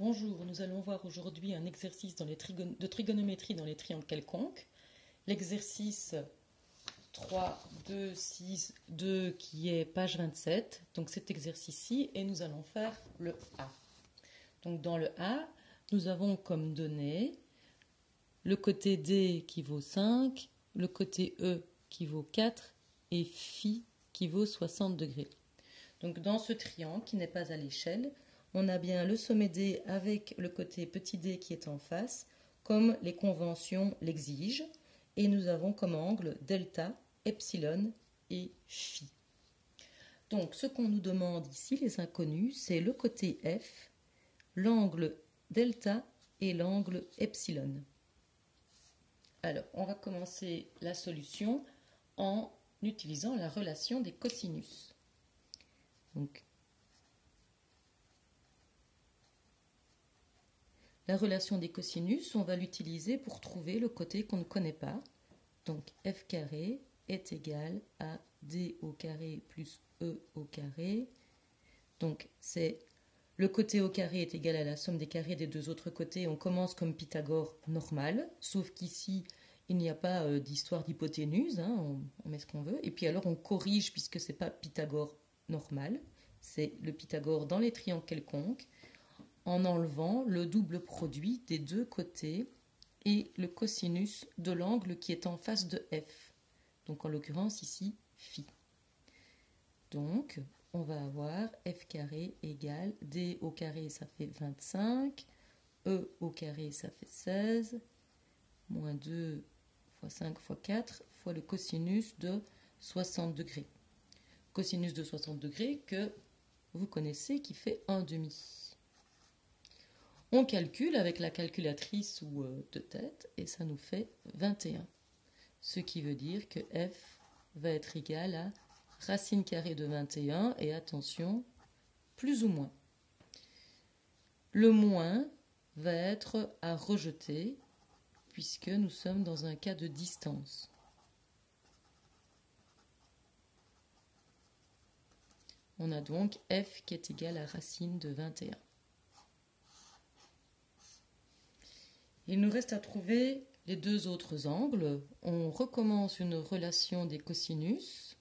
Bonjour, nous allons voir aujourd'hui un exercice de trigonométrie dans les triangles quelconques. L'exercice 3, 2, 6, 2 qui est page 27. Donc cet exercice-ci et nous allons faire le A. Donc dans le A, nous avons comme données le côté D qui vaut 5, le côté E qui vaut 4 et Φ qui vaut 60 degrés. Donc dans ce triangle qui n'est pas à l'échelle, on a bien le sommet D avec le côté petit d qui est en face, comme les conventions l'exigent, et nous avons comme angle delta, epsilon et phi. Donc ce qu'on nous demande ici, les inconnus, c'est le côté F, l'angle delta et l'angle epsilon. Alors, on va commencer la solution en utilisant la relation des cosinus. Donc, la relation des cosinus, on va l'utiliser pour trouver le côté qu'on ne connaît pas. Donc f carré est égal à d au carré plus e au carré. Donc c'est le côté au carré est égal à la somme des carrés des deux autres côtés. On commence comme Pythagore normal, sauf qu'ici il n'y a pas d'histoire d'hypoténuse, hein, on met ce qu'on veut. Et puis alors on corrige puisque ce n'est pas Pythagore normal, c'est le Pythagore dans les triangles quelconques, en enlevant le double produit des deux côtés et le cosinus de l'angle qui est en face de f. Donc en l'occurrence ici, phi. Donc on va avoir f carré égale d au carré, ça fait 25, e au carré, ça fait 16, moins 2 fois 5 fois 4, fois le cosinus de 60 degrés. Cosinus de 60 degrés que vous connaissez qui fait 1/2. On calcule avec la calculatrice ou de tête et ça nous fait 21. Ce qui veut dire que f va être égal à racine carrée de 21 et attention, plus ou moins. Le moins va être à rejeter puisque nous sommes dans un cas de distance. On a donc f qui est égal à racine de 21. Il nous reste à trouver les deux autres angles. On recommence une relation des cosinus.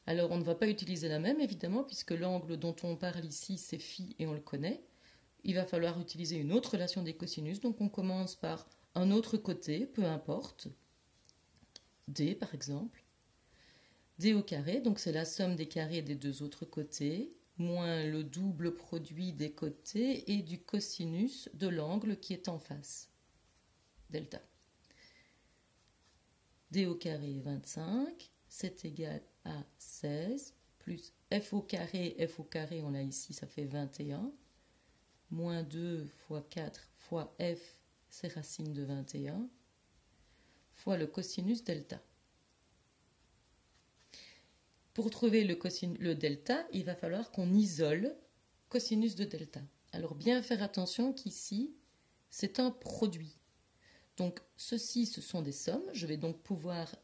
Alors on ne va pas utiliser la même évidemment puisque l'angle dont on parle ici c'est phi et on le connaît. Il va falloir utiliser une autre relation des cosinus. Donc on commence par un autre côté, peu importe. D par exemple. D au carré, donc c'est la somme des carrés des deux autres côtés, moins le double produit des côtés et du cosinus de l'angle qui est en face, delta. D au carré 25, c'est égal à 16, plus f au carré, on l'a ici, ça fait 21, moins 2 fois 4 fois f, c'est racine de 21, fois le cosinus delta. Pour trouver le delta, il va falloir qu'on isole cosinus de delta. Alors bien faire attention qu'ici, c'est un produit. Donc ceci, ce sont des sommes. Je vais donc pouvoir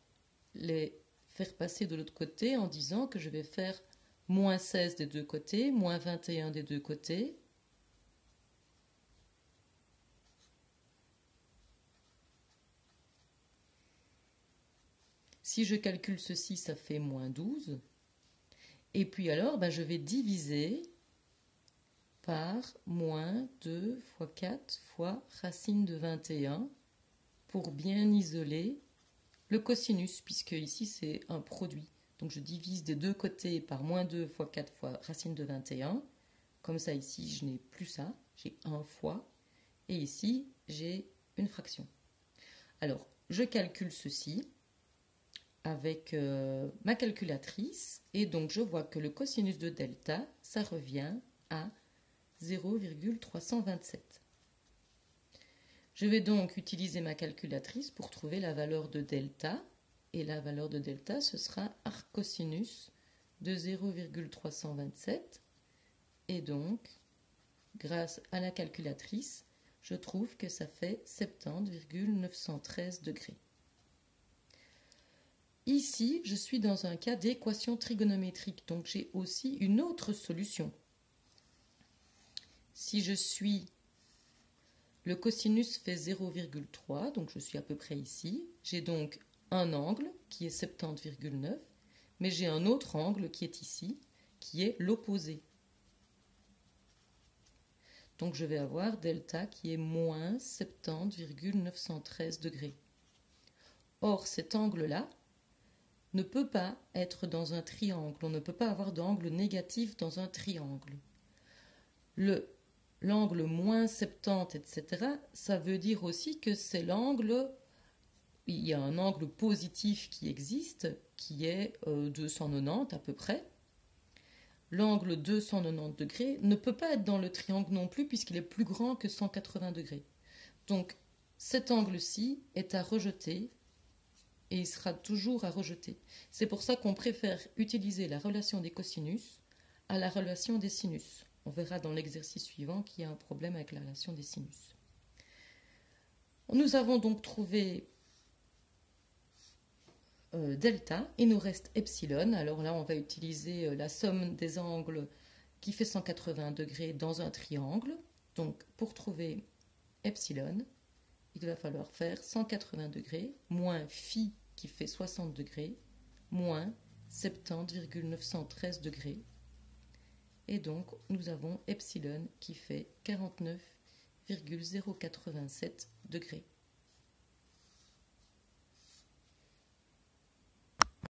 les faire passer de l'autre côté en disant que je vais faire moins 16 des deux côtés, moins 21 des deux côtés. Si je calcule ceci, ça fait moins 12. Et puis alors, je vais diviser par moins 2 fois 4 fois racine de 21 pour bien isoler le cosinus, puisque ici c'est un produit. Donc je divise des deux côtés par moins 2 fois 4 fois racine de 21. Comme ça ici je n'ai plus ça, j'ai 1 fois. Et ici j'ai une fraction. Alors je calcule ceci avec ma calculatrice et donc je vois que le cosinus de delta, ça revient à 0,327. Je vais donc utiliser ma calculatrice pour trouver la valeur de delta et la valeur de delta ce sera arccosinus de 0,327 et donc grâce à la calculatrice je trouve que ça fait 70,913 degrés. Ici, je suis dans un cas d'équation trigonométrique, donc j'ai aussi une autre solution. si je suis... Le cosinus fait 0,3, donc je suis à peu près ici. J'ai donc un angle qui est 70,9, mais j'ai un autre angle qui est ici, qui est l'opposé. Donc je vais avoir delta qui est moins 70,913 degrés. Or, cet angle-là ne peut pas être dans un triangle. On ne peut pas avoir d'angle négatif dans un triangle. L'angle moins 70, etc., ça veut dire aussi que c'est l'angle... Il y a un angle positif qui existe, qui est 290 à peu près. L'angle 290 degrés ne peut pas être dans le triangle non plus puisqu'il est plus grand que 180 degrés. Donc cet angle-ci est à rejeter et il sera toujours à rejeter. C'est pour ça qu'on préfère utiliser la relation des cosinus à la relation des sinus. On verra dans l'exercice suivant qu'il y a un problème avec la relation des sinus. Nous avons donc trouvé delta, il nous reste epsilon. Alors là, on va utiliser la somme des angles qui fait 180 degrés dans un triangle. Donc, pour trouver epsilon, il va falloir faire 180 degrés moins phi qui fait 60 degrés moins 70,913 degrés. Et donc, nous avons epsilon qui fait 49,087 degrés.